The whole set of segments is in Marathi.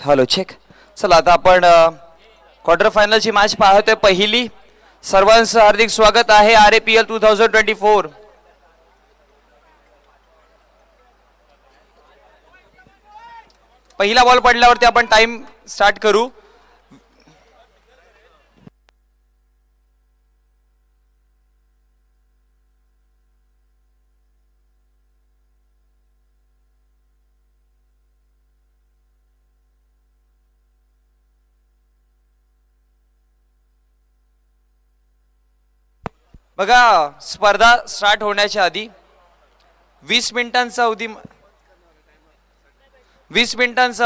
Hello check. चला आता आपण क्वार्टर फायनलची मॅच पाहतोय पहिली. सर्वांचं हार्दिक स्वागत आहे RAPL 2024. पहिला बॉल पडल्यावरती आपण टाइम स्टार्ट करू. बघा, स्पर्धा स्टार्ट होण्याच्या आधी 20 मिनिटांचा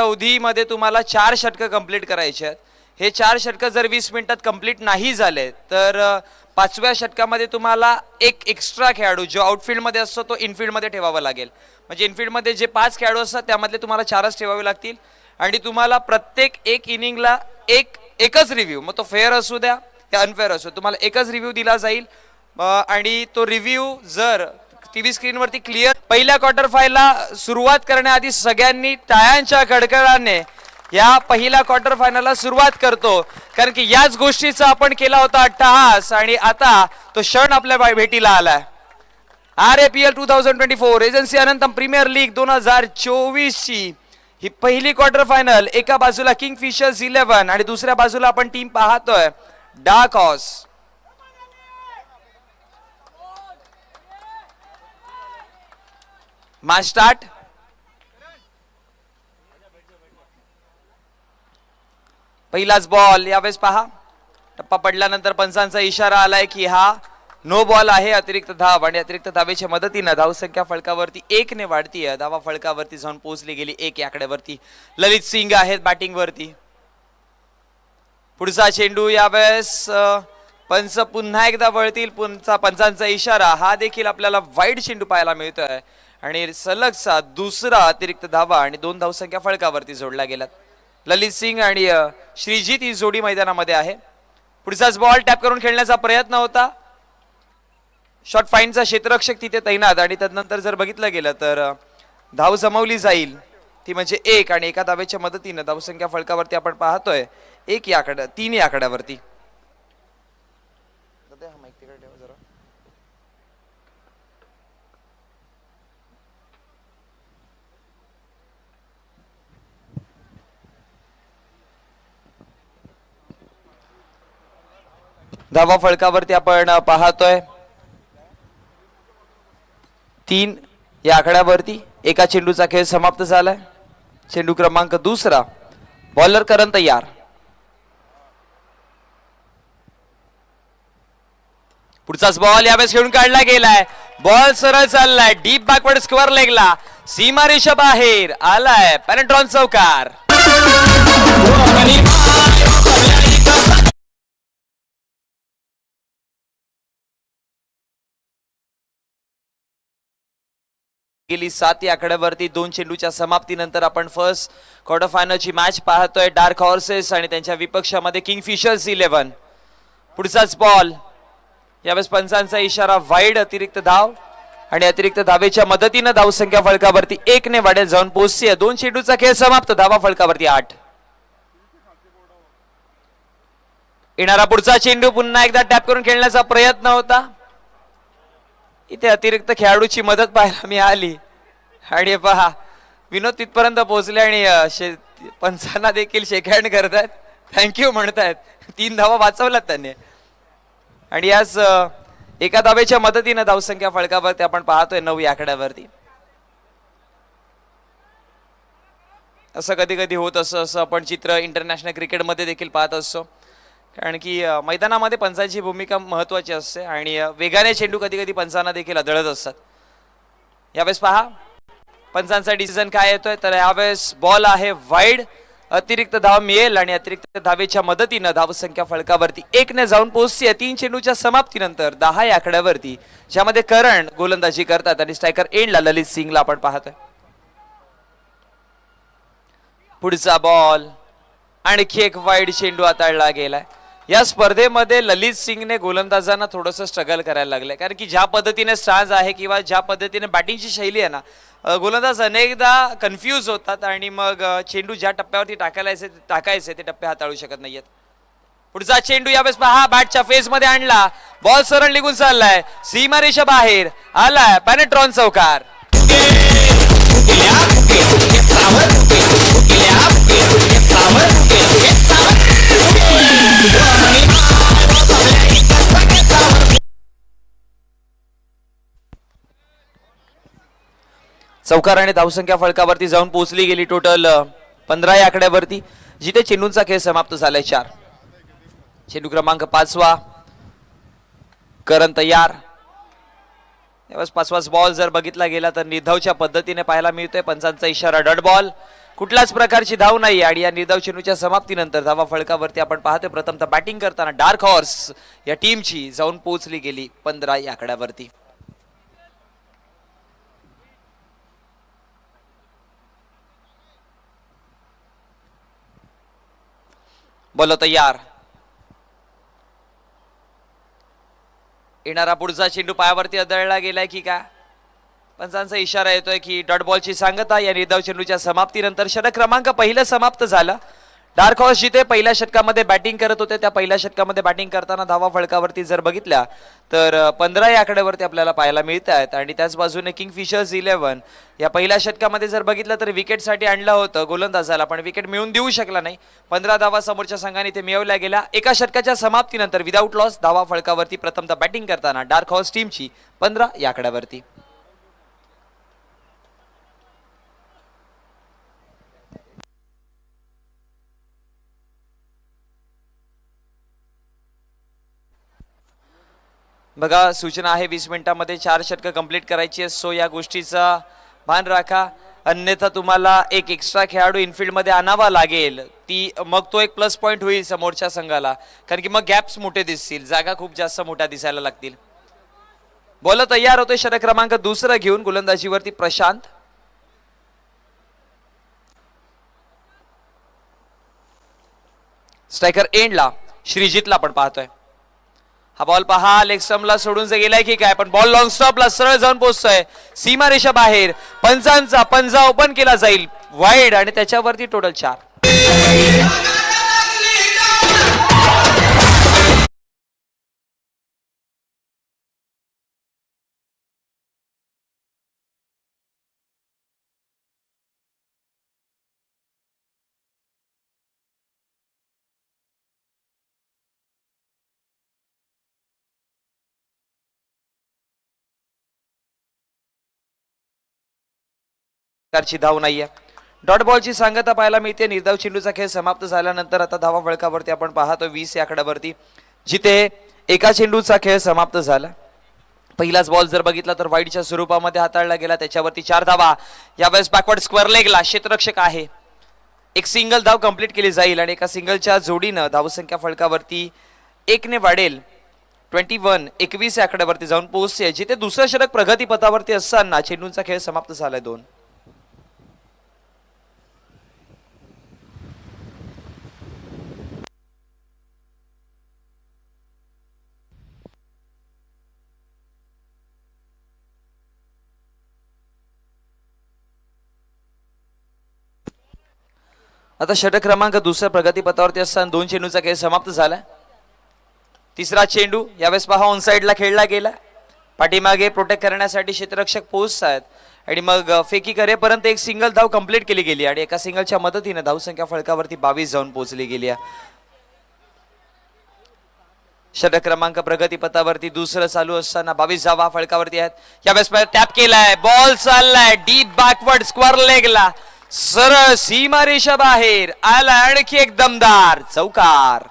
अवधीमध्ये तुम्हाला 4 षटकं कंप्लीट करायचे आहेत. हे 4 षटकं जर 20 मिनिटात कंप्लीट नाही झाले तर 5व्या षटकामध्ये तुम्हाला एक एक्स्ट्रा खेळाडू जो आउटफील्डमध्ये असतो तो इनफील्डमध्ये ठेवावा लागेल. म्हणजे इनफील्डमध्ये जे 5 खेळाडू असतात त्यामधले तुम्हाला 4च ठेवावे लागतील आणि तुम्हाला प्रत्येक एक इनिंगला एकच रिव्ह्यू, मग तो फेअर असू द्या या अनफेअर असू, तुम्हाला एकच रिव्ह्यू दिला जाईल. आणि तो रिव्ह्यू जर टीव्ही स्क्रीनवरती क्लिअर. पहिल्या क्वार्टर फायनलला सुरुवात करण्याआधी सगळ्यांनी टाळ्यांच्या कडकडाने या पहिल्या क्वार्टर फायनलला सुरुवात करतो, कारण की याच गोष्टीचा आपण केला होता अट्टहास आणि आता तो क्षण आपल्या भेटीला आलाय. RAPL 2024 एजन्सी अनंतम प्रीमियर लीग 2024 ची ही पहिली क्वार्टर फायनल. एका बाजूला किंगफिशर्स 11 आणि दुसऱ्या बाजूला आपण टीम पाहतोय डार्क हॉर्स. Match start. पहिलाच बॉल. यावेळेस पहा, टप्पा पडल्यानंतर पंचांचा इशारा आलाय की हा नो बॉल आहे. अतिरिक्त धाव आणि अतिरिक्त धावेच्या मदतीने धावसंख्या फलकावरती 1 ने वाढतीये. धावा फलकावरती जाऊन पोहोचली गेली 1 या आकड्यावरती. ललित सिंग आहेत बॅटिंग वरती. पुढचा चेंडू. यावेळेस पंच पुन्हा एकदा वळतील. पंचांचा इशारा. हा देखील आपल्याला वाईड चेंडू पाहायला मिळतोय आणि सलगचा दुसरा अतिरिक्त धावा आणि 2 धावसंख्या फलकावरती जोडल्या गेल्यात. ललित सिंग आणि श्रीजीत ही जोडी मैदानामध्ये आहे. पुढचाच बॉल टॅप करून खेळण्याचा प्रयत्न होता. शॉर्ट फाईनचा क्षेत्ररक्षक तिथे तैनात आणि त्यानंतर जर बघितलं गेलं तर धाव जमवली जाईल ती म्हणजे 1 आणि एका धावेच्या मदतीने धावसंख्या फलकावरती आपण पाहतोय 3 या आकड्यावरती. धावा फलकावरती आपण पाहतोय 3 या आकड्यावरती. एका चेंडूचा खेळ समाप्त झालाय. चेंडू क्रमांक 2. बॉलर करण तयार. पुढचाच बॉल यावेळेस खेळून काढला गेलाय. बॉल सरळ चाललाय डीप बॅकवर्ड स्क्वेअर लेगला. सीमारेषा बाहेर आलाय पॅरेंट्रॉन चौकार. गेली 7 या आकड्यावरती 2 चेंडूच्या समाप्तीनंतर आपण फर्स्ट क्वार्टर फायनलची मॅच पाहतोय. डार्क हॉर्सेस आणि त्यांच्या विपक्षामध्ये किंगफिशर्स 11. पुढचाच बॉल. यावेळेस पंचांचा इशारा. वाईड अतिरिक्त धाव आणि अतिरिक्त धावेच्या मदतीने धावसंख्या फलकावरती 1 ने वाढत जाऊन पोहोचते. 2 चेंडूचा खेळ समाप्त. धावा फलकावरती 8. येणारा पुढचा चेंडू पुन्हा एकदा टॅप करून खेळण्याचा प्रयत्न होता. इथे अतिरिक्त खेळाडूची मदत पाहायला मिळाली आणि पहा विनोद तिथपर्यंत पोहोचले आणि पंचांना देखील शेकहँड करतायत, थँक्यू म्हणतायत. 3 धावा वाचवल्यात त्यांनी आणि याच एका धावेच्या मदतीने धावसंख्या फलकावरती आपण पाहतोय 9 या आकड्यावरती. असं कधी कधी होत असं आपण चित्र इंटरनॅशनल क्रिकेटमध्ये देखील पाहत असतो, कारण की मैदानामध्ये पंचांची भूमिका महत्वाची असते आणि वेगाने चेंडू कधी कधी पंचांना देखील आदळत असतात. यावेळेस पहा पंचांचा डिसिजन काय येतोय. तर यावेळेस बॉल आहे वाईड. अतिरिक्त धाव मिळेल आणि अतिरिक्त धावेच्या मदतीने धावसंख्या फलकावरती 1 ने जाऊन पोहोचते. 3 चेंडूच्या समाप्तीनंतर 10 या आकड्यावरती, ज्यामध्ये करण गोलंदाजी करतात आणि स्ट्रायकर एंडला ललित सिंगला आपण पाहतोय. पुढचा बॉल. आणखी एक वाईड चेंडू हाताळला गेलाय. या स्पर्धेमध्ये ललित सिंगने गोलंदाजांना थोडंसं स्ट्रगल करायला लागलंय, कारण की ज्या पद्धतीने स्टान्स आहे किंवा ज्या पद्धतीने बॅटिंगची शैली आहे ना, गोलंदाज अनेकदा कन्फ्यूज होतात आणि मग चेंडू ज्या टप्प्यावरती टाकायचे ते टप्पे हाताळू शकत नाहीयेत. पुढचा चेंडू यावेळेस पहा बॅटच्या फेस मध्ये आणला, बॉल सरळ निघून चाललाय, सीमारेषा बाहेर आलाय, पॅनेट्रॉन चौकार. चौकार आणि धावसंख्या फळकावरती जाऊन पोहोचली गेली टोटल 15 या आकड्यावरती, जिथे चेंडूंचा खेळ समाप्त झालाय 4. चेंडू क्रमांक 5वा, करण तयार. यावेळेस 5वाच बॉल जर बघितला गेला तर निर्धावच्या पद्धतीने पाहायला मिळतोय. पंचांचा इशारा डॉट बॉल, कुठल्याच प्रकारची धाव नाही. आणि या निर्धाव चेंडूच्या समाप्तीनंतर धावा फळकावरती आपण पाहतोय प्रथमतः बॅटिंग करताना डार्क हॉर्स या टीमची जाऊन पोहोचली गेली 15 या आकड्यावरती. बॉल तयार. येणारा पुढचा चेंडू पायावरती आदळला गेलाय की काय, पंचांचा इशारा येतोय की डॉट बॉलची सांगता. या निर्धाव चेंडूच्या समाप्तीनंतर षटक क्रमांक पहिलं समाप्त झालं. डार्क हॉर्स जिथे पहिल्या षटकामध्ये बॅटिंग करत होते, त्या पहिल्या षटकामध्ये बॅटिंग करताना धावा फळकावरती जर बघितल्या तर 15 या आकड्यावरती आपल्याला पाहायला मिळत आहेत. आणि त्याच बाजूने किंगफिशर्स 11 या पहिल्या षटकामध्ये जर बघितलं तर विकेटसाठी आणलं होतं गोलंदाजाला, पण विकेट मिळून देऊ शकला नाही. 15 धावा समोरच्या संघाने ते मिळवल्या गेल्या. एका षटकाच्या समाप्तीनंतर विदाऊट लॉस धावा फळकावरती प्रथमतः बॅटिंग करताना डार्क हॉर्स टीमची 15 या आकड्यावरती. बघा, सूचना आहे 20 मिनिटांमध्ये 4 षटकं कंप्लीट करायची आहे. सो या गोष्टीचा भान राखा, अन्यथा तुम्हाला एक एक्स्ट्रा खेळाडू इनफिल्ड मध्ये आणावा लागेल. मग तो एक प्लस पॉइंट होईल समोरच्या संघाला, कारण की मग गॅप्स मोठे दिसतील, जागा खूप जास्त मोठ्या दिसायला लागतील. बॉल तयार होतोय षटक क्रमांक 2 घेऊन गोलंदाजीवरती प्रशांत. स्ट्रायकर एंडला श्रीजितला आपण पाहतोय. हा बॉल पहा लेग स्टंपला सोडून गेलाय की काय, पण बॉल लॉंग स्टॉपला सरळ जाऊन पोहोचतोय सीमारेषा बाहेर. पंचांचा पंजा ओपन केला जाईल वाईड आणि त्याच्यावरती टोटल 4. धाव नाहीये. डॉट बॉलची सांगता पाहायला मिळते. निर्धाव चेंडूचा खेळ समाप्त झाल्यानंतर आता धावा फळकावरती आपण पाहतो 20 या आकड्यावरती, जिथे एका चेंडूचा खेळ समाप्त झाला. पहिलाच बॉल जर बघितला तर वाईडच्या स्वरूपामध्ये हाताळला गेला, त्याच्यावरती 4 धावा. यावेळेस बॅकवर्ड स्क्वेअर लेगला क्षेत्ररक्षक आहे. एक सिंगल धाव कंप्लीट केली जाईल आणि एका सिंगलच्या जोडीनं धावसंख्या फळकावरती 1 ने वाढेल. 21 या आकड्यावरती जाऊन पोहोचते, जिथे दुसरं षटक प्रगती पथावरती असताना चेंडूंचा खेळ समाप्त झालाय 2. आता षटक क्रमांक 2 प्रगती पथावरती असताना 2 चेंडूचा खेळ समाप्त झाला. तिसरा चेंडू यावेळेस पहा ऑन साइडला खेळला गेला. पाठीमागे प्रोटेक्ट करण्यासाठी क्षेत्ररक्षक पोहोचत आहेत आणि मग फेकी करेपर्यंत एक सिंगल धाव कंप्लीट केली गेली आणि एका सिंगलच्या मदतीने धावसंख्या फळकावरती 22 जाऊन पोहोचली गेली आहे. षटक क्रमांक प्रगती पथावरती दुसरं चालू असताना 22 धावा फळकावरती आहेत. यावेळेस टॅप केलाय, बॉल चाललाय डीप बॅकवर्ड स्क्वेअर लेगला, सरळ सीमारेषा बाहेर आला. आणखी एक दमदार चौकार.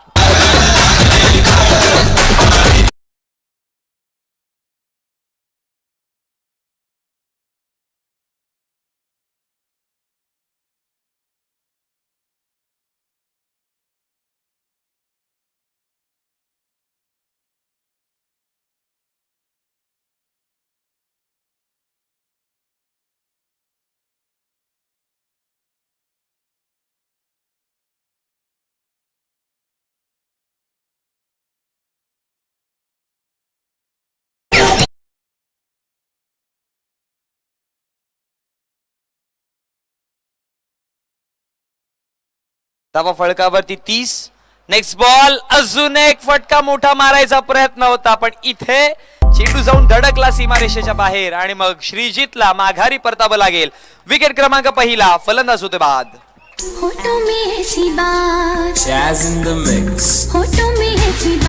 धावा फळकावरती 30. नेक्स्ट बॉल, अजून एक फटका मोठा मारायचा प्रयत्न होता पण इथे चेंडू जाऊन धडकला सीमारेषेच्या बाहेर आणि मग श्रीजितला माघारी परतावं लागेल. विकेट क्रमांक पहिला, फलंदाज होते बाद. होठों में ऐसी बात, Jazz in the mix. होठों में ऐसी बात.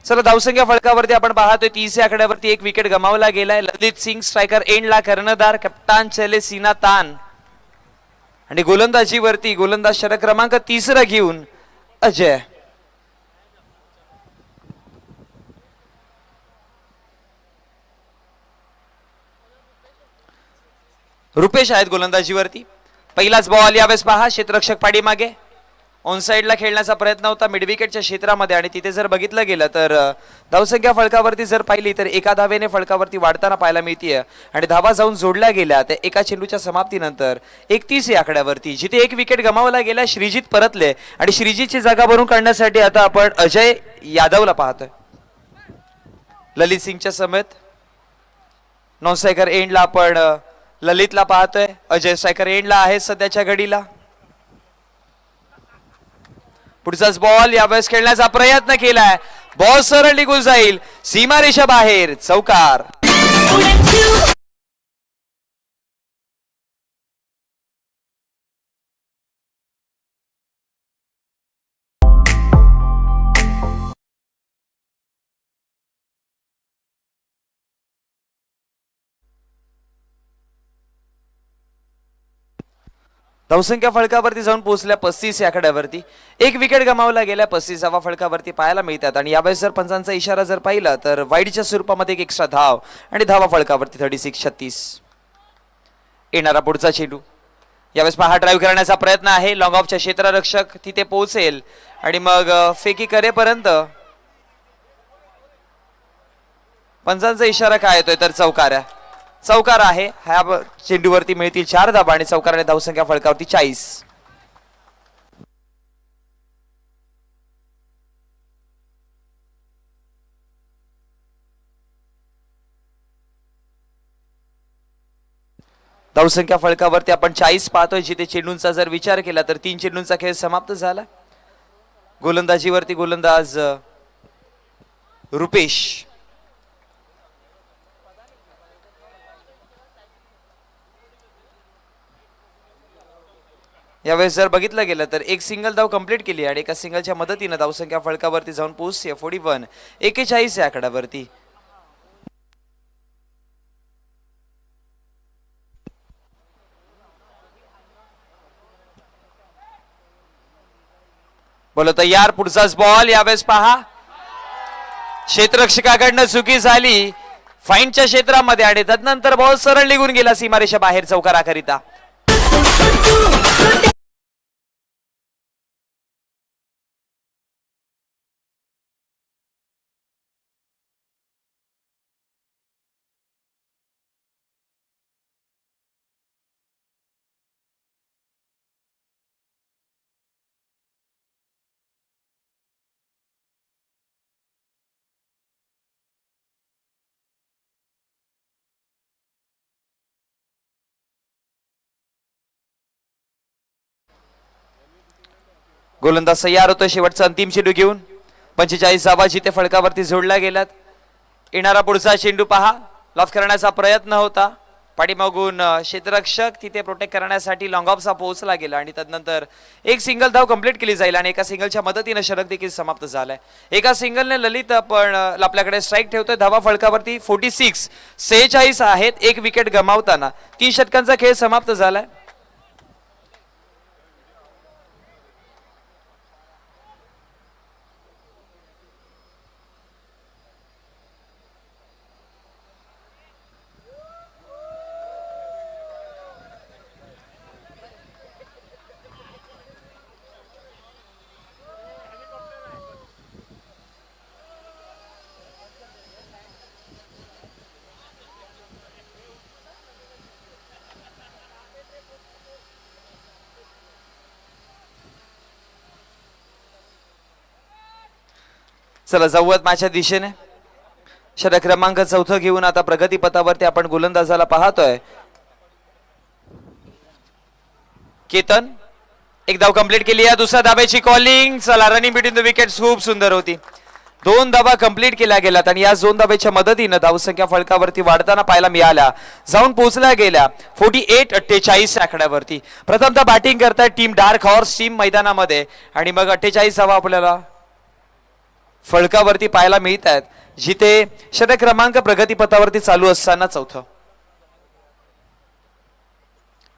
चला धावसंख्या फळकावरती आपण पाहतोय 30 या आकड्यावरती एक विकेट गमावला गेलाय. ललित सिंग स्ट्रायकर एंडला, कर्णधार कप्तान चले सीना तान आणि गोलंदाजीवरती गोलंदाज षटक क्रमांक 3 घेऊन अजय. रुपेश आहेत गोलंदाजीवरती. पहिलाच बॉल यावेळेस पहा, क्षेत्ररक्षक पाठीमागे ऑन साइडला खेळण्याचा प्रयत्न होता मिड विकेटच्या क्षेत्रामध्ये आणि तिथे जर बघितलं गेलं तर धावसंख्या फळकावरती जर पाहिली तर एका धावेने फळकावरती वाढताना पाहायला मिळतीये आणि धावा जाऊन जोडल्या गेल्या त्या एका चेंडूच्या समाप्तीनंतर 31 या आकड्यावरती. जिथे एक विकेट गमावला गेला, श्रीजित परतले आणि श्रीजितची जागा भरून काढण्यासाठी आता आपण अजय यादवला पाहतोय. ललित सिंगच्या समेत नॉन स्ट्रायकर एंडला आपण ललितला पाहतोय. अजय स्ट्रायकर एंडला आहे सध्याच्या घडीला. पुढचाच बॉल यावेळेस खेळण्याचा प्रयत्न केलाय, बॉल सरळ निघून जाईल सीमारेषा बाहेर, चौकार. धावसंख्या फळकावरती जाऊन पोहोचल्या 35 या आकड्यावरती. एक विकेट गमावला गेल्या 35व्या फळकावरती पाहायला मिळतात आणि यावेळेस जर पंचांचा इशारा जर पाहिला तर वाईडच्या स्वरूपामध्ये एक एक्स्ट्रा धाव आणि धावा फळकावरती 36-36. येणारा पुढचा चेंडू यावेळेस पहा, ड्राईव्ह करण्याचा प्रयत्न आहे. लॉंग ऑफच्या क्षेत्ररक्षक तिथे पोहोचेल आणि मग फेकी करेपर्यंत पंचांचा इशारा काय येतोय तर चौकार आहे. ह्या चेंडूवरती मिळतील 4 धाबा आणि चौकाराने धावसंख्या फळकावरती 40. धावसंख्या फळकावरती आपण 40 पाहतोय. जिथे चेंडूंचा जर विचार केला तर 3 चेंडूंचा खेळ समाप्त झाला. गोलंदाजीवरती गोलंदाज रुपेश. यावेळेस जर बघितलं गेलं तर एक सिंगल धाव कंप्लीट केली आणि एका सिंगलच्या मदतीने धावसंख्या फळकावरती जाऊन पोहोचते 41 या आकड्यावरती. बोलो तयार, पुढचाच बॉल यावेळेस पहा, क्षेत्ररक्षकाकडनं चुकी झाली फाईनच्या क्षेत्रामध्ये आणि तदनंतर बॉल सरळ निघून गेला सीमारेषा बाहेर, चौकाराकरिता. गोलंदाज तयार होतोय शेवटचा अंतिम चेंडू घेऊन. 45 धावा जिथे फळकावरती जोडल्या गेल्यात. येणारा पुढचा चेंडू पहा, लॉफ करण्याचा प्रयत्न होता पाठीमागून क्षेत्ररक्षक तिथे प्रोटेक्ट करण्यासाठी लॉंग ऑफचा पोहोचला गेला आणि तदनंतर एक सिंगल धाव कंप्लीट केली जाईल आणि एका सिंगलच्या मदतीने षटक देखील समाप्त झालाय. एका सिंगलने ललित पण आपल्याकडे स्ट्राईक ठेवतोय. धावा फलकावरती 46 आहेत. एक विकेट गमावताना 3 षटकांचा खेळ समाप्त झालाय. चला जाऊयात माझ्या दिशेने. षटक क्रमांक 4 घेऊन आता प्रगती पथावरती आपण गोलंदाजाला पाहतोय. केतन एक धाव कंप्लीट केली आहे. दुसऱ्या धाब्याची कॉलिंग. चला रनिंग बिटवीन द विकेट्स खूप सुंदर होती. 2 धावा कंप्लीट केल्या गेल्यात आणि या 2 धाब्याच्या मदतीनं धावसंख्या फलकावरती वाढताना पाहायला मिळाल्या. जाऊन पोहोचल्या गेल्या 48-48 आकड्यावरती. प्रथमतः बॅटिंग करताय टीम डार्क हॉर्स टीम मैदानामध्ये आणि मग 48 धावा आपल्याला फलकावरती पाहायला मिळत आहेत, जिथे षटक क्रमांक प्रगती पथावरती चालू असताना 4थं.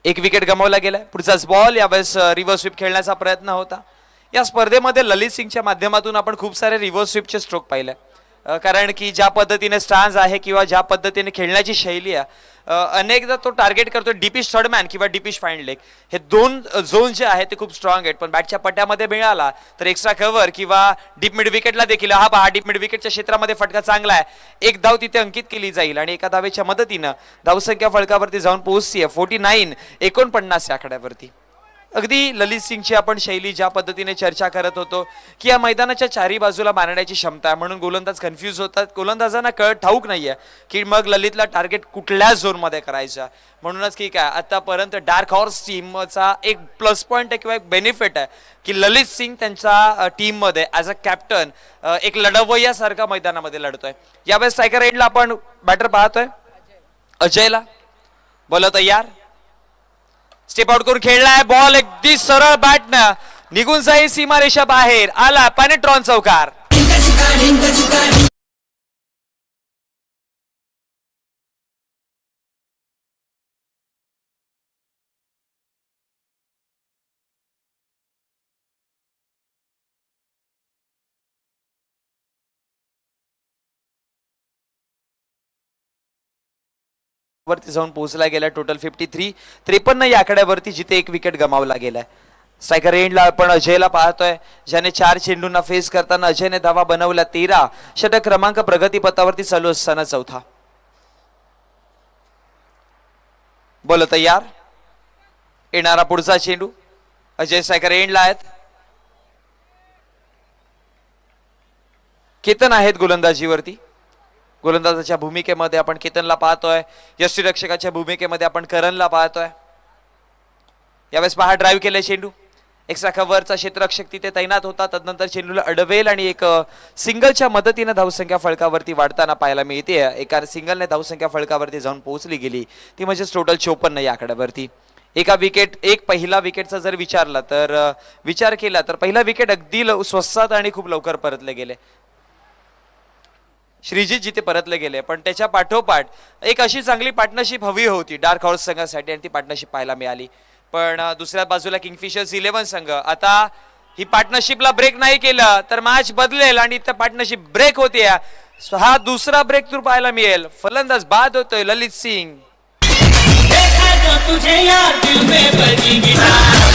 एक विकेट गमावला गेलाय. पुढचाच बॉल यावेळेस रिव्हर्स स्वीप खेळण्याचा प्रयत्न होता. या स्पर्धेमध्ये ललित सिंगच्या माध्यमातून आपण खूप सारे रिव्हर्स स्वीपचे स्ट्रोक पाहिले, कारण की ज्या पद्धतीने स्टान्स आहे किंवा ज्या पद्धतीने खेळण्याची शैली आहे, अनेकदा तो टार्गेट करतो डीपिश थर्ड मॅन किंवा डीपिश फाईन लेग. हे 2 झोन जे आहेत ते खूप स्ट्रॉंग आहेत, पण बॅटच्या पट्ट्यामध्ये मिळाला तर एक्स्ट्रा कव्हर किंवा डीप मिड विकेटला देखील हा पहा डीप मिड विकेटच्या क्षेत्रामध्ये फटका चांगला आहे. एक धाव तिथे अंकित केली जाईल आणि एका धावेच्या मदतीनं धावसंख्या फलकावरती जाऊन पोहोचतीये 49-49 या आकड्यावरती. अगदी ललित सिंगची आपण शैली ज्या पद्धतीने चर्चा करत होतो की या मैदानाच्या चारी बाजूला मारण्याची क्षमता आहे, म्हणून गोलंदाज कन्फ्यूज होतात. गोलंदाजांना ठाऊक नाहीये की मग ललितला टार्गेट कुठल्या झोन मध्ये करायचा. म्हणूनच की काय आतापर्यंत डार्क हॉर्स टीमचा एक प्लस पॉइंट आहे किंवा एक बेनिफिट आहे की ललित सिंग त्यांच्या टीम मध्ये ऍज अ कॅप्टन एक लढवय्यासारखा मैदानामध्ये लढतोय. यावेळेस स्ट्रायकर एंडला आपण बॅटर पाहतोय अजयला. बोला तयार. स्टेप आउट करून खेळलाय. बॉल अगदी सरळ बॅटनं निघून जाईल सीमारेषा बाहेर. आला पॅनेट्रॉन चौकार. वरती जाऊन पोहोचला गेला. टोटल 53 या आकड्यावरती, जिथे एक विकेट गमावला गेलाय. स्ट्रायकर एंडला आपण अजयला पाहतोय, ज्याने 4 चेंडूंना फेस करताना अजयने धावा बनवल्या 13. षटक क्रमांक प्रगती पथावरती चालू असताना 4था. बोल तयार. येणारा पुढचा चेंडू. अजय स्ट्रायकर एंडला आहेत. केतन आहेत गोलंदाजीवरती. गोलंदाजाच्या भूमिकेमध्ये आपण केतनला पाहतोय. यष्टीरक्षकाच्या भूमिकेमध्ये आपण करणला पाहतोय. यावेळेस पहा ड्राईव्ह केले चेंडू. एक्स्ट्रा कव्हरचा क्षेत्ररक्षक तिथे तैनात होता. तदनंतर चेंडूला अडवेल आणि एक सिंगलच्या मदतीने धावसंख्या फलकावरती वाढताना पाहायला मिळते. एका सिंगलने धावसंख्या फलकावरती जाऊन पोहोचली गेली, ती म्हणजे टोटल 54 या आकड्यावरती. एक पहिला विकेटचा जर विचार केला तर पहिला विकेट अगदी स्वस्तात आणि खूप लवकर परतले गेले. श्रीजीत जिथे परतले गेले, पण त्याच्या पाठोपाठ एक अशी चांगली पार्टनरशिप हवी होती डार्क हॉर्स संघासाठी आणि ती पार्टनरशिप पाहायला मिळाली. पण दुसऱ्या बाजूला किंगफिशर्स 11 संघ आता ही पार्टनरशिपला ब्रेक नाही केलं तर मॅच बदलेल आणि त्या पार्टनरशिप ब्रेक होते. हा दुसरा ब्रेक थ्रू पाहायला मिळेल. फलंदाज बाद होतोय ललित सिंग. तुझे यार दिल में बजी गिटार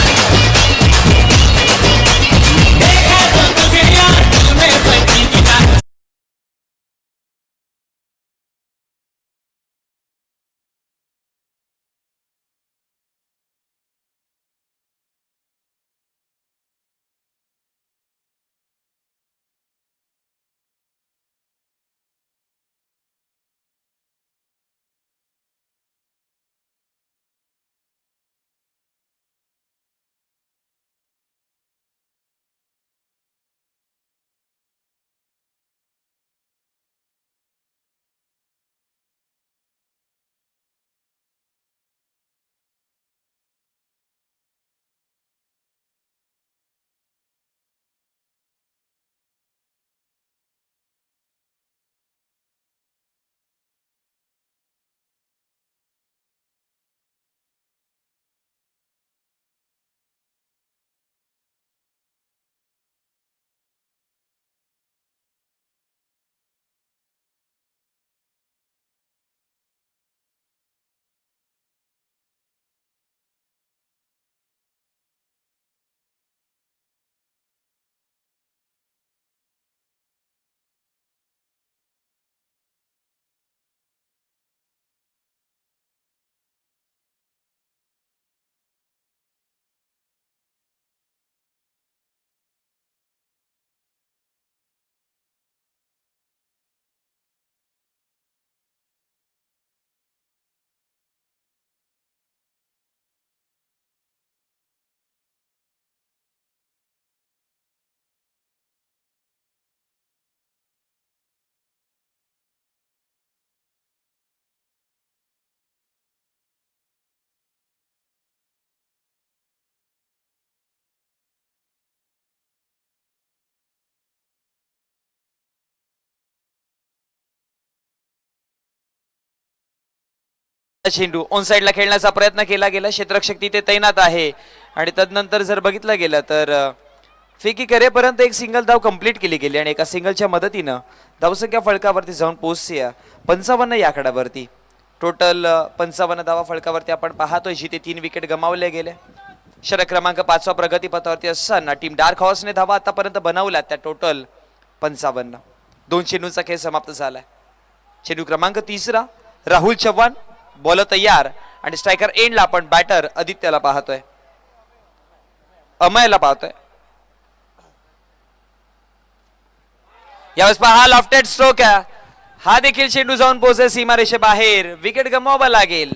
चेंडू ऑन साईडला खेळण्याचा प्रयत्न केला गेला, क्षेत्ररक्षक तिथे तैनात आहे आणि तदनंतर जर बघितलं गेलं तर फेकी करेपर्यंत एक सिंगल धाव कंप्लीट केली गेली आणि एका सिंगलच्या मदतीनं धावसंख्या फळकावरती जाऊन पोहोचते 55 या आकड्यावरती. टोटल 55 धावा फळकावरती आपण पाहतोय, जिथे 3 विकेट गमावले गेले. षटक क्रमांक 5 प्रगतीपथावरती असताना टीम डार्क हॉर्सने धावा आतापर्यंत बनवल्या त्या टोटल 55. 2 चेंडूंचा खेळ समाप्त झालाय. चेंडू क्रमांक 3 राहुल चव्हाण, बॉल तयार आणि स्ट्रायकर एंडला आपण बॅटर आदित्यला पाहतोय, अमयला पाहतोय. यावेळेस पहा लॉफ्टेड स्ट्रोक आहे, हा देखील चेंडू जाऊन पोहोचेल सीमारेषेबाहेर, विकेट गमवावा लागेल.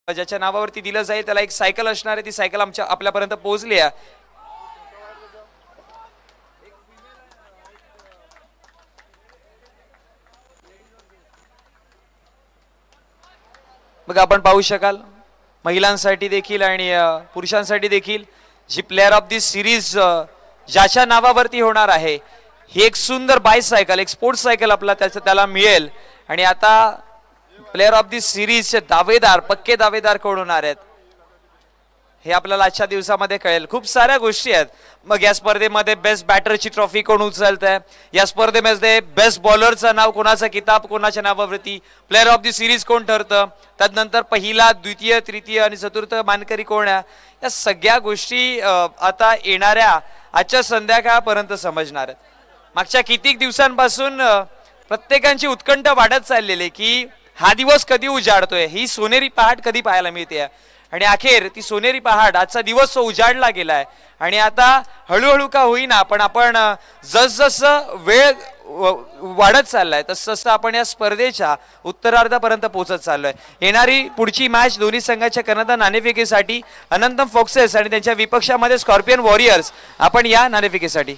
ज्याच्या नावावरती दिलं जाईल त्याला एक सायकल असणार आहे, ती सायकल आपल्यापर्यंत पोहोचली आहे. मग आपण पाहू शकाल महिलांसाठी देखील आणि पुरुषांसाठी देखील जी प्लेअर ऑफ दी सिरीज ज्याच्या नावावरती होणार आहे, ही एक सुंदर बायसायकल, एक स्पोर्ट्स सायकल त्याला मिळेल. आणि आता प्लेअर ऑफ दी सिरीजचे दावेदार, पक्के दावेदार कोण होणार आहेत हे आपल्याला आजच्या दिवसामध्ये कळेल. खूप साऱ्या गोष्टी आहेत. मग या स्पर्धेमध्ये बेस्ट बॅटरची ट्रॉफी कोण उचलत आहे, या स्पर्धेमध्ये बेस्ट बॉलरचं नाव कोणाचा, किताब कोणाच्या नावावरती, प्लेअर ऑफ दी सिरीज कोण ठरतं, त्यानंतर पहिला, द्वितीय, तृतीय आणि चतुर्थ मानकरी कोण आहे, या सगळ्या गोष्टी आता येणाऱ्या आजच्या संध्याकाळपर्यंत समजणार आहेत. मागच्या कितीक दिवसांपासून प्रत्येकांची उत्कंठ वाढत चाललेली की हा दिवस कधी उजाडतोय, ही सोनेरी पहाट कधी पाहायला मिळते. आणि अखेर ती सोनेरी पहाट, आजचा दिवस तो उजाडला गेलाय. आणि आता हळूहळू का होईना पण आपण जसजसं वेळ वाढत चाललाय तसं आपण या स्पर्धेच्या उत्तरार्धापर्यंत पोहोचत चाललोय. येणारी पुढची मॅच दोन्ही संघाच्या कर्णधार नाणेफेकीसाठी अनंतम फॉक्सेस आणि त्यांच्या विपक्षामध्ये स्कॉर्पियन वॉरियर्स. आपण या नाणेफेकीसाठी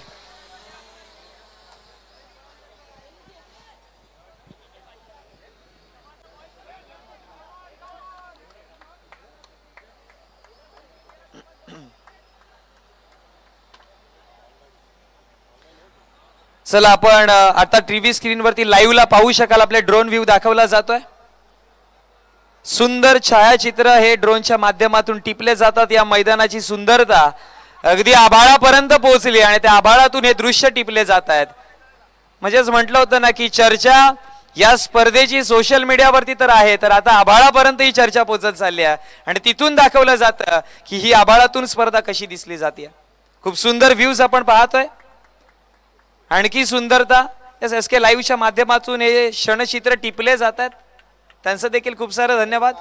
चला आपण आता टीव्ही स्क्रीनवरती लाईव्हला पाहू शकाल, आपले ड्रोन व्ह्यू दाखवला जातोय. सुंदर छायाचित्र हे ड्रोनच्या माध्यमातून टिपले जातात. या मैदानाची सुंदरता अगदी आभाळापर्यंत पोहोचली आणि त्या आभाळातून हे दृश्य टिपले जात आहेत. म्हणजेच म्हटलं होतं ना की चर्चा या स्पर्धेची सोशल मीडियावरती तर आहे, तर आता आभाळापर्यंत ही चर्चा पोहोचत चालली आहे आणि तिथून दाखवलं जातं की ही आभाळातून स्पर्धा कशी दिसली जाते. खूप सुंदर व्ह्यूज आपण पाहतोय. आणखी सुंदरता SK लाईव्हच्या माध्यमातून हे क्षणचित्र टिपले जात आहेत. त्यांचं देखील खूप सारं धन्यवाद.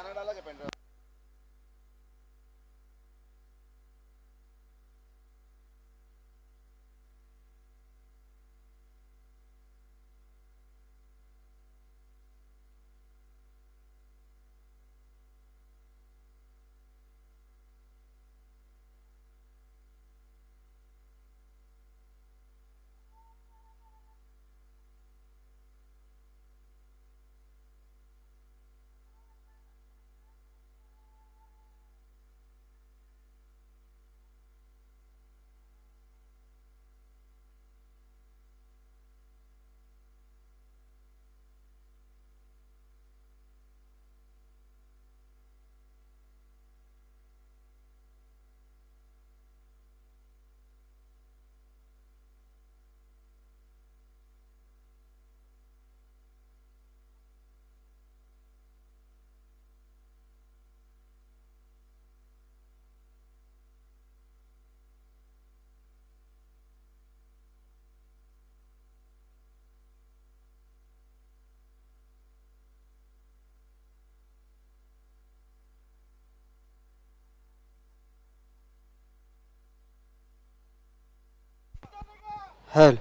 Hello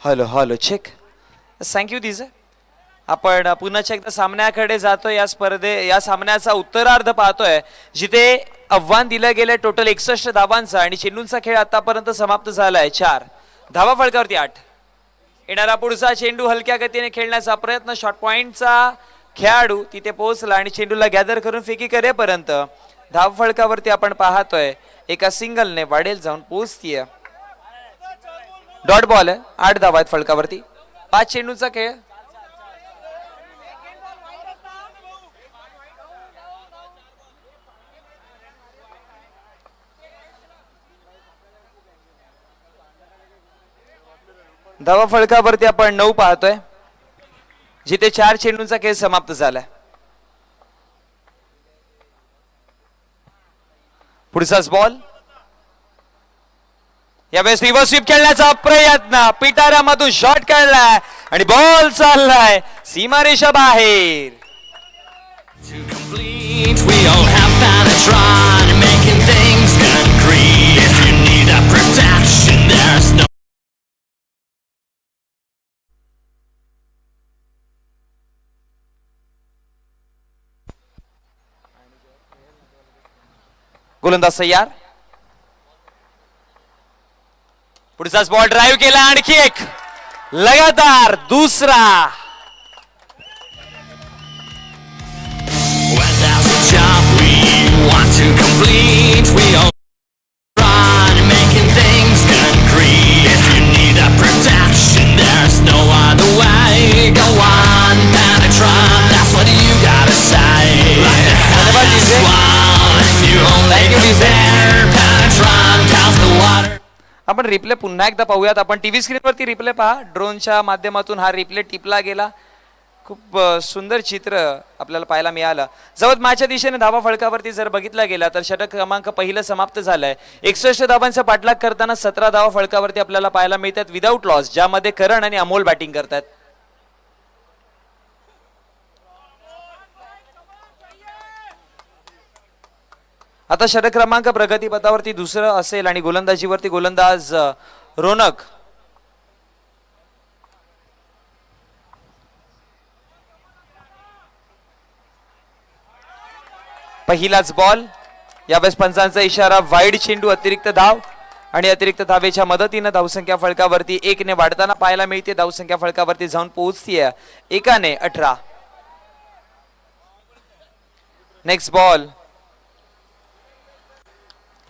hello hello check. Thank you दिजे. आपण पुन्हा एकदा सामन्याकडे जातोय. या सामन्याचा उत्तरार्ध पाहतोय जिथे आव्हान दिलं गेलं टोटल 61 धावांचा आणि चेंडूंचा खेळ आतापर्यंत समाप्त झालाय 4 धावा फलकावरती 8. येणारा पुढचा चेंडू हलक्या गतीने खेळण्याचा प्रयत्न, शॉर्ट पॉइंटचा खेळाडू तिथे पोहोचला आणि चेंडूला गॅदर करून फेकी करेपर्यंत धाव फलकावरती आपण पाहतोय एका सिंगलने वाढेल जाऊन पोहोचतीये. डॉट बॉल आहे. 8 धावा आहेत फलकावरती. 5 चेंडूचा खेळ. धावा फलकावरती आपण 9 पाहतोय जिथे 4 चेंडूंचा खेळ समाप्त झालाय. पुढचाच बॉल. यावेळेस रिव्हर्स स्वीप खेळण्याचा प्रयत्न, पिटाऱ्यामधून शॉट काढलाय आणि बॉल चाललाय सीमारेषा बाहेर. We all have Penetron, making things concrete. If you need a protection, there's no. गोलंदाज तयार. पुढचाच बॉल ड्राईव्ह केला. आणखी एक लगातार दुसरा. When there's a job we want to complete, we all run, making things concrete. If you need a protection, there's no other way. Go on, Penetron, that's what you gotta say. Like the heavens wall, if you only go there, Penetron tells the water. आपण रिप्ले पुन्हा एकदा पाहूयात. आपण टीव्ही स्क्रीनवरती रिप्ले पहा. ड्रोनच्या माध्यमातून हा रिप्ले टिपला गेला. खूप सुंदर चित्र आपल्याला पाहायला मिळालं. जवळपासच्या दिशेने धावा फलकावरती जर बघितला गेला तर षटक क्रमांक पहिलं समाप्त झालंय. 61 धावांचा पाठलाग करताना 17 धावा फलकावरती आपल्याला पाहायला मिळतात विदाऊट लॉस, ज्यामध्ये करण आणि अमोल बॅटिंग करतात. आता षटक क्रमांक प्रगतीपथावरती दुसरं असेल आणि गोलंदाजीवरती गोलंदाज रोनक. पहिलाच बॉल, यावेळेस पंचांचा इशारा, वाईड चेंडू, अतिरिक्त धाव आणि अतिरिक्त धावेच्या मदतीनं धावसंख्या फळकावरती 1 ने वाढताना पाहायला मिळते. धावसंख्या फळकावरती जाऊन पोहोचतीये 1 ने 18. नेक्स्ट बॉल,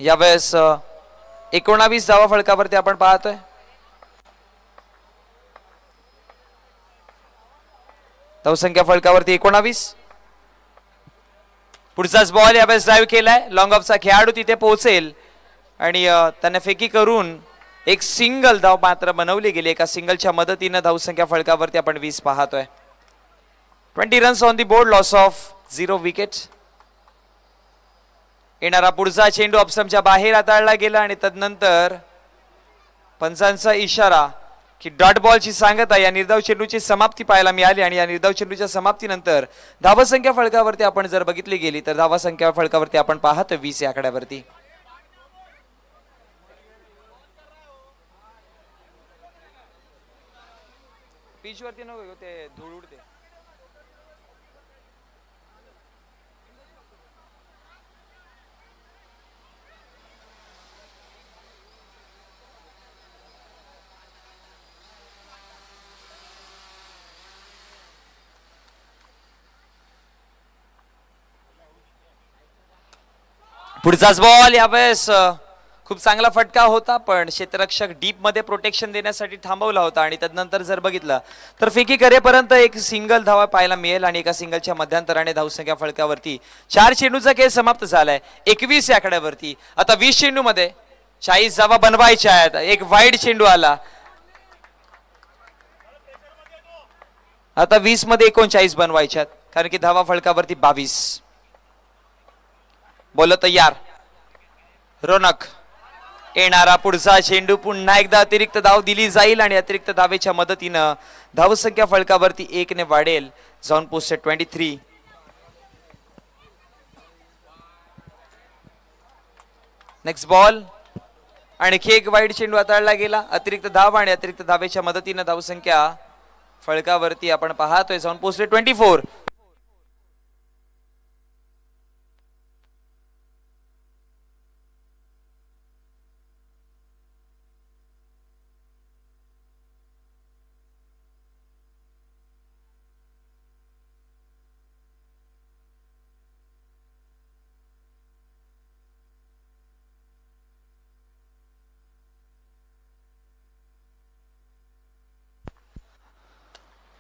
यावेळेस 19 धावा फळकावरती आपण पाहतोय. धावसंख्या फळकावरती 19. पुढचाच बॉल यावेळेस ड्राईव्ह केलाय. लॉंग ऑफचा खेळाडू तिथे पोहोचेल आणि त्यांना फेकी करून एक सिंगल धाव मात्र बनवली गेली. एका सिंगलच्या मदतीनं धावसंख्या फळकावरती आपण 20 पाहतोय. 20 runs on the board, loss of 0 wicket. येणारा पुढचा चेंडू ऑप्समच्या बाहेर हाताळला गेला आणि तदनंतर पंचांचा इशारा की डॉट बॉलची सांगता या निर्धाव चेंडूची समाप्ती पाहायला मिळाली आणि या निर्धाव चेंडूच्या समाप्तीनंतर धावसंख्या फळकावरती आपण जर बघितली गेली तर धावसंख्या फळकावरती आपण पाहतो 20 या आकड्यावरती. पिच वरती नको ते धूळ उडते. पुढचाच बॉल, यावेळेस खूप चांगला फटका होता पण क्षेत्ररक्षक डीप मध्ये प्रोटेक्शन देण्यासाठी थांबवला होता आणि तदनंतर जर बघितलं तर फेकी करेपर्यंत एक सिंगल धावा पाहायला मिळेल आणि एका सिंगलच्या मध्यांतराने धावसंख्या फळकावरती 4 चेंडूचा खेळ समाप्त झालाय 21 या आकड्यावरती. आता 20 चेंडू मध्ये 40 धावा बनवायच्या आहेत. एक वाईड चेंडू आला. आता 20 मध्ये 39 बनवायच्या आहेत कारण की धावा फळकावरती 22. बोल तयार, रोनक. येणारा पुढचा चेंडू पुन्हा एकदा अतिरिक्त धाव दिली जाईल आणि अतिरिक्त धावेच्या मदतीनं धावसंख्या फळकावरती 1 ने वाढेल, जाऊन पोहोचते 23. नेक्स्ट बॉल, आणखी एक वाईड चेंडू हाताळला गेला. अतिरिक्त धाव आणि अतिरिक्त धावेच्या मदतीनं धावसंख्या फळकावरती आपण पाहतोय जाऊन पोहोचले 24.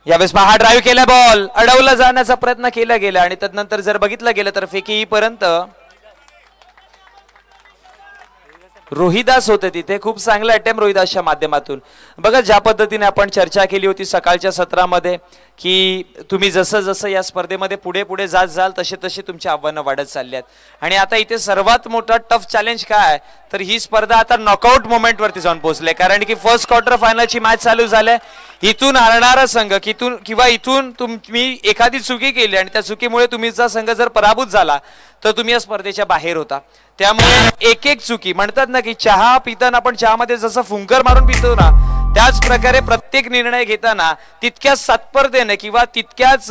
यावेळेस पहा ड्राईव्ह केला, बॉल अडवला जाण्याचा प्रयत्न केला गेला आणि तदनंतर जर बघितलं गेलं तर फेकी पर्यंत रोहिदास होते तिथे. खूप चांगला अटेम्प्ट रोहिदासच्या माध्यमातून. बघा ज्या पद्धतीने आपण चर्चा केली होती सकाळच्या सत्रामध्ये की तुम्ही जसं जसं या स्पर्धेमध्ये पुढे पुढे जात जाल तसे तसे तुमची आव्हानं वाढत चालली आहेत आणि आता इथे सर्वात मोठा टफ चॅलेंज काय तर ही स्पर्धा आता नॉकआउट मोमेंट वरती जाऊन पोहोचले कारण की फर्स्ट क्वार्टर फायनलची मॅच चालू झाली. इथून हारणारा संघ इथून तुम्ही एखादी चुकी केली आणि त्या चुकीमुळे तुमचा संघ जर पराभूत झाला तर तुम्ही या स्पर्धेच्या बाहेर होता. त्यामुळे एक एक चुकी म्हणतात ना की चहा पिताना आपण चहामध्ये जसं फुंकर मारून पितो ना त्याच प्रकारे प्रत्येक निर्णय घेताना तितक्याच सातत्यतेने किंवा तितक्याच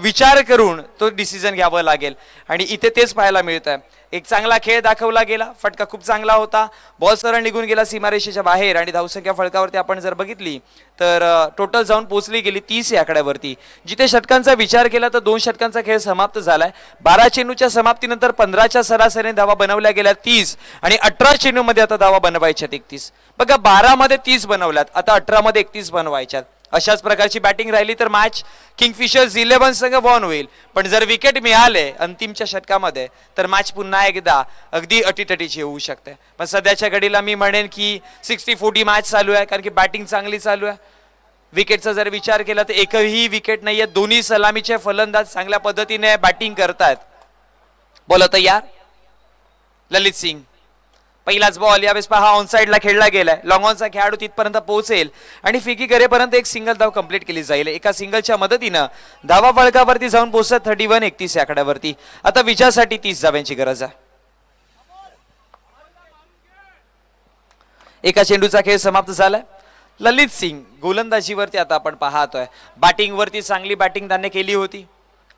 विचार करून तो डिसिजन घ्यावा लागेल आणि इथे तेच पाहायला मिळत आहे. एक चांगला खेळ दाखवला गेला, फटका खूप चांगला होता, बॉल सरळ निघून गेला सीमारेषेच्या बाहेर आणि धावसंख्या फळकावरती आपण जर बघितली तर टोटल जाऊन पोहोचली गेली 30 या आकड्यावरती. जिथे षटकांचा विचार केला तर 2 षटकांचा खेळ समाप्त झालाय. 12 चेंडूच्या समाप्तीनंतर 15च्या सरासरीने धावा बनवल्या गेल्या 30 आणि 18 चेंडू मध्ये आता धावा बनवायच्यात 31. बघा 12 मध्ये 30 बनवल्यात, आता 18 मध्ये 31 बनवायच्यात. अशाच प्रकारची बॅटिंग राहिली तर मॅच किंगफिशर्स 11 संघ वॉन होईल पण जर विकेट मिळाले अंतिमच्या षटकामध्ये तर मॅच पुन्हा एकदा अगदी अटीतटीची होऊ शकते. पण सध्याच्या घडीला मी म्हणेन की 60-40 मॅच चालू आहे कारण की बॅटिंग चांगली चालू आहे. विकेटचा जर विचार केला तर एकही विकेट नाहीये. दोन्ही सलामीचे फलंदाज चांगल्या पद्धतीने बॅटिंग करतायत. बोला तयार, ललित सिंग. पहिलाच बॉल, यावेळेस पहा ऑन साइडला खेळला गेलाय. लॉंग ऑनचा खेळाडू तिथपर्यंत पोहोचेल आणि फेकी करेपर्यंत एक सिंगल धाव कंप्लीट केली जाईल. एका सिंगलच्या मदतीनं धावा फळकावरती जाऊन पोहोचतात 31-31 या आकड्यावरती. आता विजयासाठी 30 धाव्यांची गरज आहे. एका चेंडूचा खेळ समाप्त झालाय. ललित सिंग गोलंदाजीवरती आता आपण पाहतोय. बॅटिंग वरती चांगली बॅटिंग त्याने केली होती.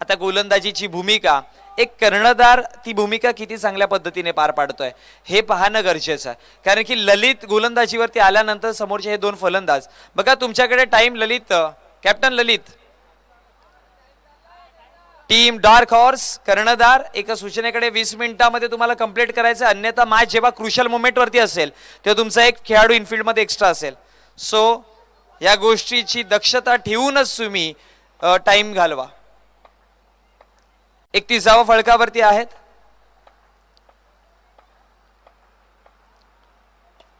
आता गोलंदाजीची भूमिका एक कर्णधार ती भूमिका किती चांगल्या पद्धतीने पार पाडतोय हे पाहणं गरजेचं आहे. कारण की ललित गोलंदाजीवरती आल्यानंतर समोरचे हे दोन फलंदाज बघा, तुमच्याकडे टाइम ललित, कॅप्टन ललित, टीम डार्क हॉर्स कर्णधार एका सूचनेकडे 20 मिनिटांमध्ये तुम्हाला कंप्लीट करायचं, अन्यथा मॅच जेव्हा क्रुशल मोमेंट वरती असेल तेव्हा तुमचा एक खेळाडू इनफिल्ड मध्ये एक्स्ट्रा असेल. सो या गोष्टीची दक्षता ठेवूनच तुम्ही टाइम घालवा. 31 फळकावरती आहेत.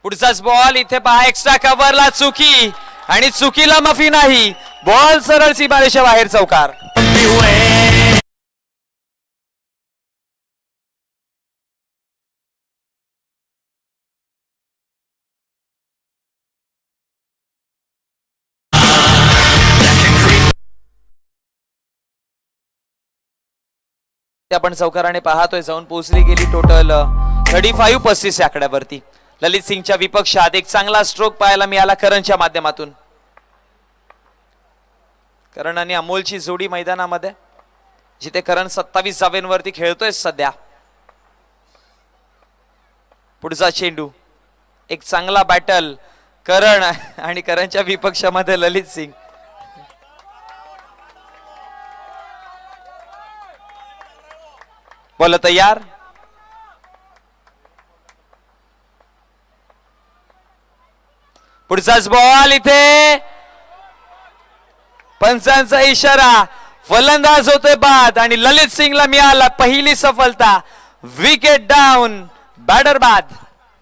पुढचाच बॉल इथे पहा, एक्स्ट्रा कव्हरला चुकी आणि चुकीला माफी नाही. बॉल सरळ सीमारेषा बाहेर चौकार. Beware. आपण चौकाराने पाहतोय जाऊन पोहोचली गेली टोटल 35-35 या आकड्यावरती. ललित सिंगच्या विपक्षात एक चांगला स्ट्रोक पाहायला मिळाला करणच्या माध्यमातून. करण आणि अमोलची जोडी मैदानामध्ये, जिथे करण 27 जावेंवरती खेळतोय सध्या. पुढचा चेंडू, एक चांगला बॅटल करण आणि करणच्या विपक्षामध्ये ललित सिंग. बॉल तयार. पुढचाच बॉल इथे पंचांचा इशारा, फलंदाज होते बाद आणि ललित सिंगला मिळाला पहिली सफलता. विकेट डाऊन, बॅटर बाद.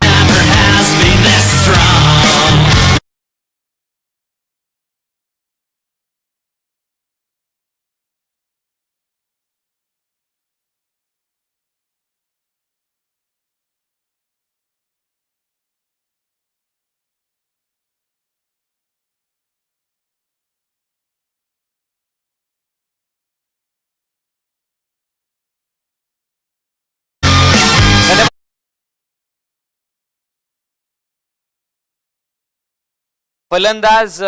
Never has been this strong. फलंदाज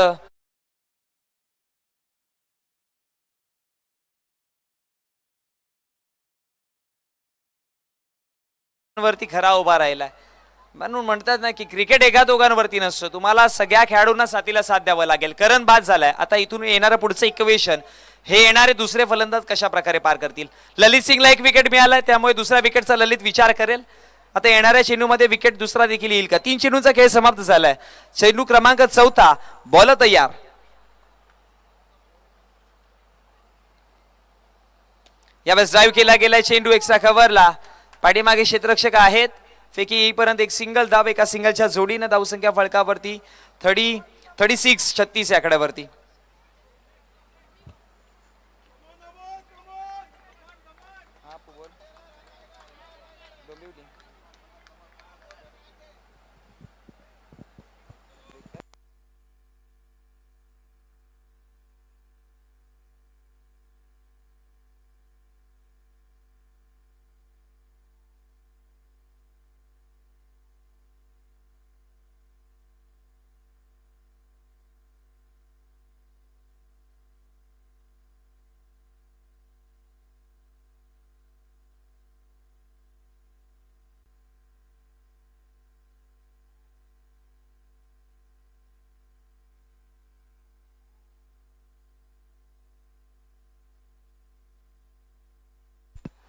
वरती खरा उभा राहिलाय. म्हणून म्हणतात ना की क्रिकेट एका दोघांवरती नसतं, तुम्हाला सगळ्या खेळाडूंना साथीला साथ द्यावं लागेल. करण बाद झालाय. आता इथून येणारं पुढचं इक्वेशन हे येणारे दुसरे फलंदाज कशा प्रकारे पार करतील. ललित सिंगला एक विकेट मिळालाय, त्यामुळे दुसऱ्या विकेटचा ललित विचार करेल. आता येणाऱ्या चेंडूमध्ये विकेट दुसरा देखील येईल का. 3 चेंडूंचा खेळ समाप्त झालाय. चेंडू क्रमांक 4, बॉल तयार. यावेळेस ड्राईव्ह केला गेलाय चेंडू एक्स्ट्रा कव्हरला. पाठीमागे क्षेत्ररक्षक आहेत. फेकी येईपर्यंत एक सिंगल धाव, एका सिंगलच्या जोडीने धावसंख्या फळकावरती 36 या आकड्यावरती.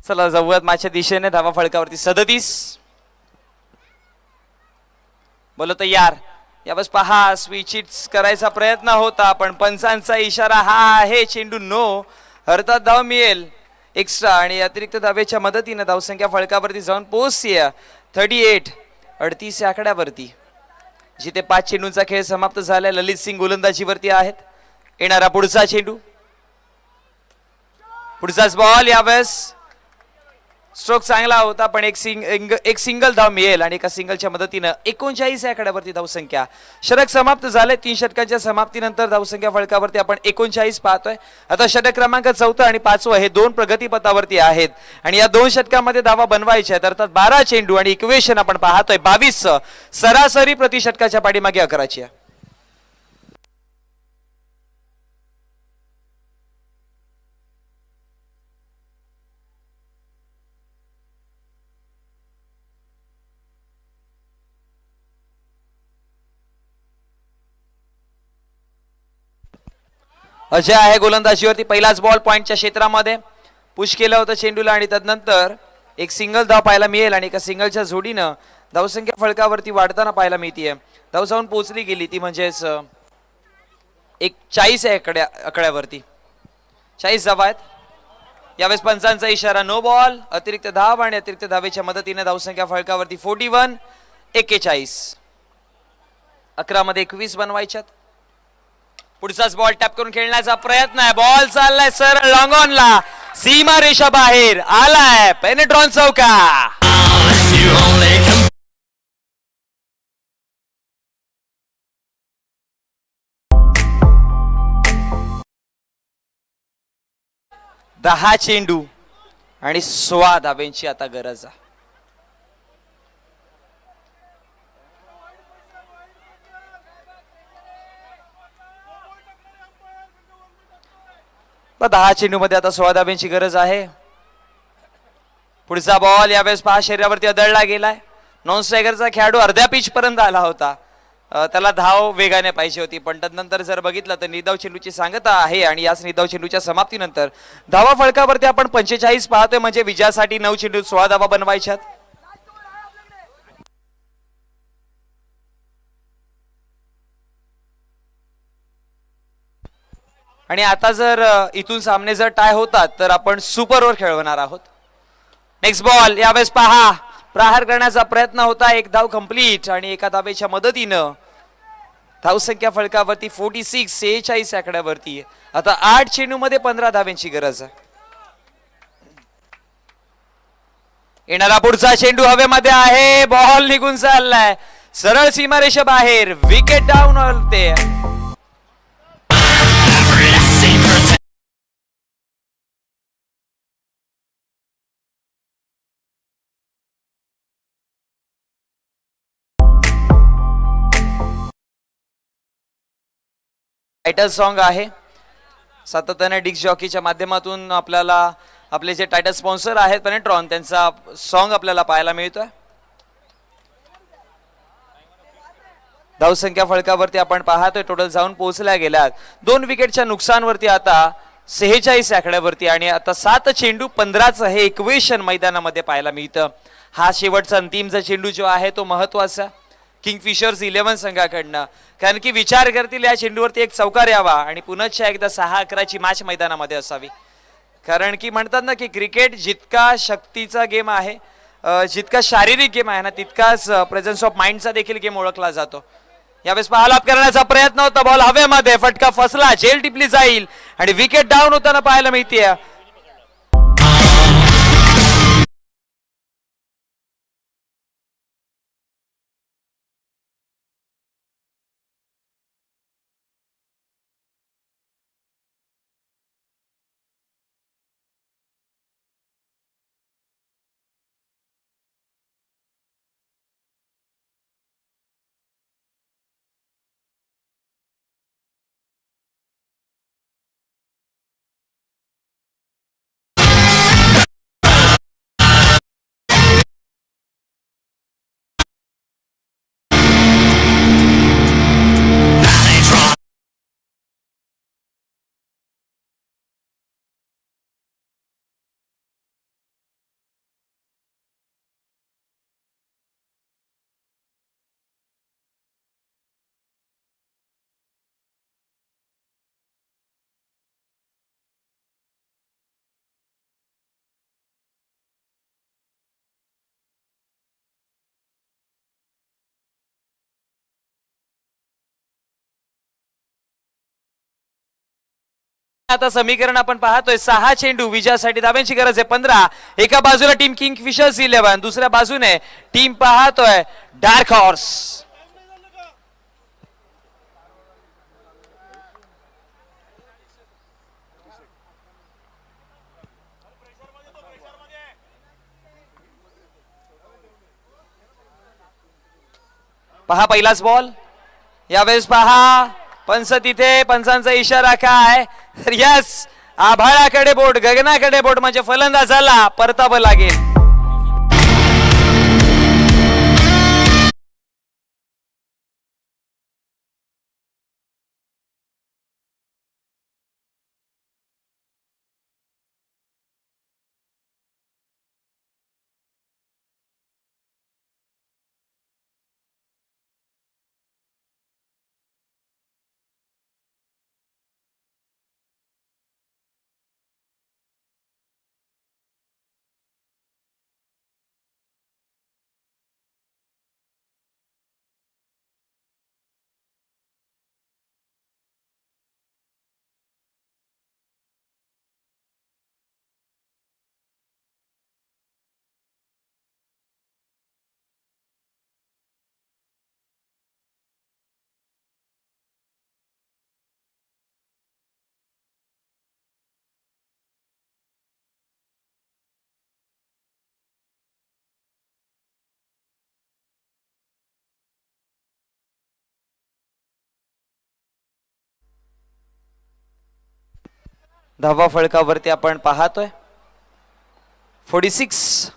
चला जाऊयात माझ्या दिशेने. धावा फळकावरती 37. बोलो तयार. यावेळेस पहा, स्विच हिट्स करायचा प्रयत्न होता पण पंचांचा इशारा हा आहे चेंडू नो. अर्थात धाव मिळेल एक्स्ट्रा आणि अतिरिक्त धावेच्या मदतीने धावसंख्या फळकावरती जाऊन पोहोचते 38 या आकड्यावरती, जिथे 5 चेंडूंचा खेळ समाप्त झालाय. ललित सिंग गोलंदाजीवरती आहेत. येणारा पुढचा चेंडू, पुढचाच बॉल. यावेळेस स्ट्रोक चांगला होता पण एक सिंगल धाव मिळेल आणि एका सिंगलच्या मदतीनं 39 या आकड्यावरती धावसंख्या. षटक समाप्त झाले. 3 षटकांच्या समाप्तीनंतर धावसंख्या फळकावरती आपण 39 पाहतोय. आता षटक क्रमांक 4 आणि 5 हे 2 प्रगतीपथावरती आहेत आणि या 2 षटकांमध्ये धावा बनवायच्या आहेत. अर्थात 12 चेंडू आणि इक्वेशन आपण पाहतोय 22. सरासरी प्रति षटकाच्या पाठीमागे 11ची आहे. अजय आहे गोलंदाजीवरती. पहिलाच बॉल पॉइंटच्या क्षेत्रामध्ये पुश केलं होतं चेंडूला आणि तदनंतर एक सिंगल धाव पाहायला मिळेल आणि एका सिंगलच्या जोडीनं धावसंख्या फलकावरती वाढताना पाहायला मिळतीये. धाव जाऊन पोहोचली गेली ती म्हणजेच एक 40 आहे आकड्यावरती. 40 धावा आहेत. यावेळेस पंचांचा इशारा नो बॉल. अतिरिक्त धाव आणि अतिरिक्त धावेच्या मदतीने धावसंख्या फलकावरती 41 41. 11 मध्ये 21 बनवायच्यात. पुढचाच बॉल टॅप करून खेळण्याचा प्रयत्न आहे. बॉल चाललाय सरळ लॉंग ऑनला. सीमा रेषा बाहेर आलाय. पेनेट्रॉन चौका. You only can 10 चेंडू आणि 16 धाब्यांची आता गरज आहे. तर 10 चेंडू मध्ये आता 16 धाब्यांची गरज आहे. पुढचा बॉल यावेळेस पहा शरीरावरती आदळला गेलाय. नॉन स्ट्रायकरचा खेळाडू अर्ध्या पिच पर्यंत आला होता. त्याला धाव वेगाने पाहिजे होती पण तदनंतर जर बघितलं तर निधाव चेंडूची सांगता आहे आणि याच निधाव चेंडूच्या समाप्तीनंतर धावा फलकावरती आपण 45 पाहतोय म्हणजे विजयासाठी 9 चेंडू 16 धावा बनवायच्यात. आणि आता जर इथून सामने जर टाय होतात तर आपण सुपर ओव्हर खेळवणार आहोत. नेक्स्ट बॉल यावेळेस पहा प्रहार करण्याचा प्रयत्न होता. एक धाव कंप्लीट आणि एका धावेच्या मदतीनं धावसंख्या फलकावरती 46 46 आकड्यावरती. आता 8 चेंडू मध्ये 15 धाव्यांची गरज आहे. येणारा पुढचा चेंडू हवेमध्ये आहे. बॉल निघून चाललाय सरळ सीमारेषा बाहेर. विकेट डाऊन होते. everlasting protection. टायटल सॉन्ग आहे. सातत्याने डिक्स जॉकीच्या माध्यमातून आपल्याला आपले जे टायटल स्पॉन्सर आहेत पेनेट्रॉन त्यांचा सॉन्ग आपल्याला पाहायला मिळतोय. धावसंख्या फलकावरती आपण पाहतोय टोटल जाऊन पोहोचल्या गेल्यात 2 विकेटच्या नुकसानवरती आता 46 आकड्यावरती आणि आता 7 चेंडू 15चं हे इक्वेशन मैदानामध्ये पाहायला मिळतं. हा शेवटचा अंतिमचा चेंडू जो आहे तो महत्वाचा किंगफिशर्स 11 संघाकडनं, कारण की विचार करतील या चेंडूवरती एक चौकार यावा आणि पुन्हा एकदा 6-11ची मॅच मैदानामध्ये असावी. कारण की म्हणतात ना की क्रिकेट जितका शक्तीचा गेम आहे, जितका शारीरिक गेम आहे ना, तितकाच प्रेझेन्स ऑफ माइंडचा देखील गेम ओळखला जातो. यावेळेस पाहालाप करण्याचा प्रयत्न होता. बॉल हवेमध्ये फटका फसला. झेल टिपली जाईल आणि विकेट डाऊन होताना पाहायला मिळते. आता समीकरण आपण पाहतोय 6 चेंडू विजयासाठी धाब्यांची गरज आहे 15. एका बाजूला टीम किंगफिशर्स 11, दुसऱ्या बाजूने टीम पाहतोय डार्क हॉर्स. पहा पहिलाच बॉल. यावेळेस पहा पंच तिथे. पंचांचा इशारा काय तर यस, आभाळाकडे बोट, गगनाकडे बोट म्हणजे फलंदाजाला परतावं लागेल. धावा फळकावरती आपण पाहतोय 46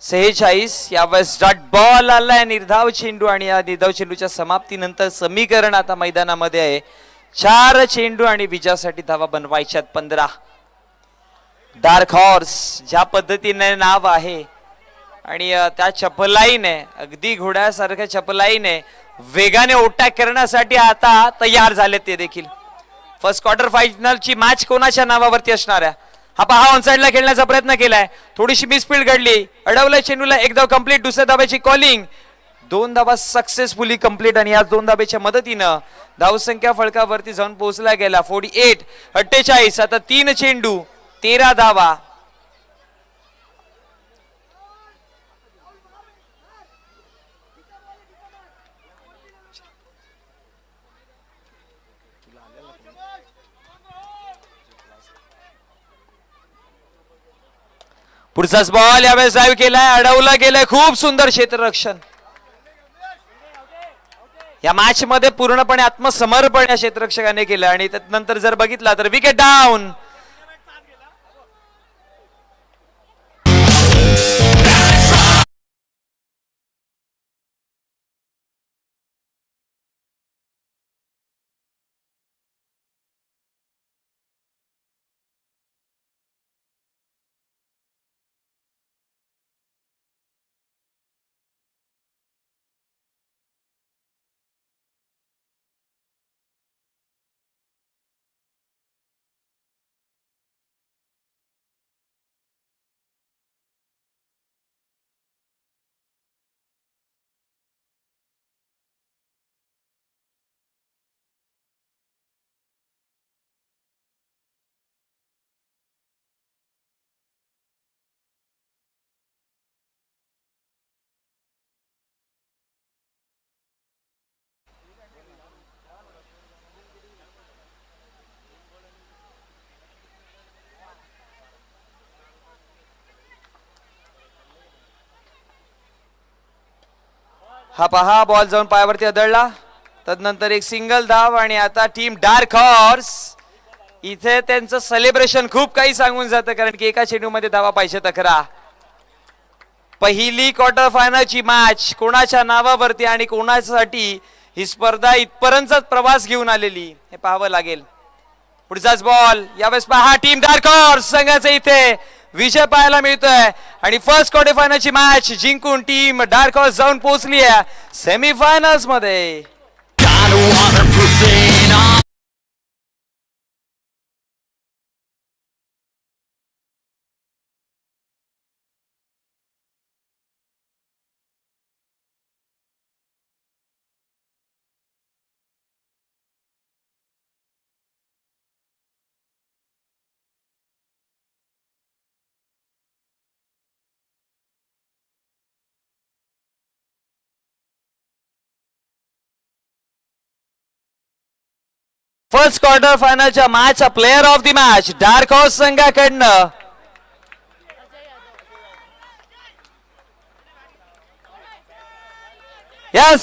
46 यावेळेस डॉट बॉल आलाय निर्धाव चेंडू आणि या निर्धाव चेंडूच्या समाप्तीनंतर समीकरण आता मैदानामध्ये आहे 4 चेंडू आणि विजयासाठी धावा बनवायच्यात 15. डार्क हॉर्स ज्या पद्धतीने नाव आहे आणि त्या चपलाईने अगदी घोड्यासारख्या चपलाईने वेगाने ओटा करण्यासाठी आता तयार झाले ते देखील. फर्स्ट क्वार्टर फायनलची मॅच कोणाच्या नावावरती असणार आहे हा पहा ऑन साइडला खेळण्याचा प्रयत्न केलाय थोडीशी मिसफील्ड घडली अडवलंय चेंडूला एक धाव कंप्लीट दुसऱ्या धाब्याची कॉलिंग 2 धावा सक्सेसफुली कंप्लीट आणि या 2 धाब्याच्या मदतीनं धावसंख्या फळकावरती जाऊन पोहोचला गेला 48 48 आता 3 चेंडू 13 धावा. पुढचाच बॉल यावेळेस ड्राईव्ह केलाय अडवला गेलाय खूप सुंदर क्षेत्ररक्षण. या मॅच मध्ये पूर्णपणे आत्मसमर्पण या क्षेत्ररक्षकाने केलं आणि त्यानंतर जर बघितला तर विकेट डाऊन. हा पहा बॉल जाऊन पायावरती आदळला तदनंतर एक सिंगल धाव आणि आता टीम डार्क हॉर्स इथे त्यांचं सेलिब्रेशन खूप काही सांगून जातं कारण की एका चेंडूमध्ये धावा पाहिजे 11. पहिली क्वार्टर फायनलची मॅच कोणाच्या नावावरती आणि कोणासाठी ही स्पर्धा इथपर्यंतच प्रवास घेऊन आलेली हे पाहावं लागेल. पुढचाच बॉल यावेळेस पहा टीम डार्क हॉर्स संघाचे इथे विजय पाहायला मिळतोय आणि फर्स्ट क्वार्टर फायनलची मॅच जिंकून टीम डार्क हॉर्स जाऊन पोहोचली आहे सेमीफायनल्स मध्ये. फर्स्ट क्वार्टर फायनलच्या मॅचचा player of the match dark horse संघाकडनं यस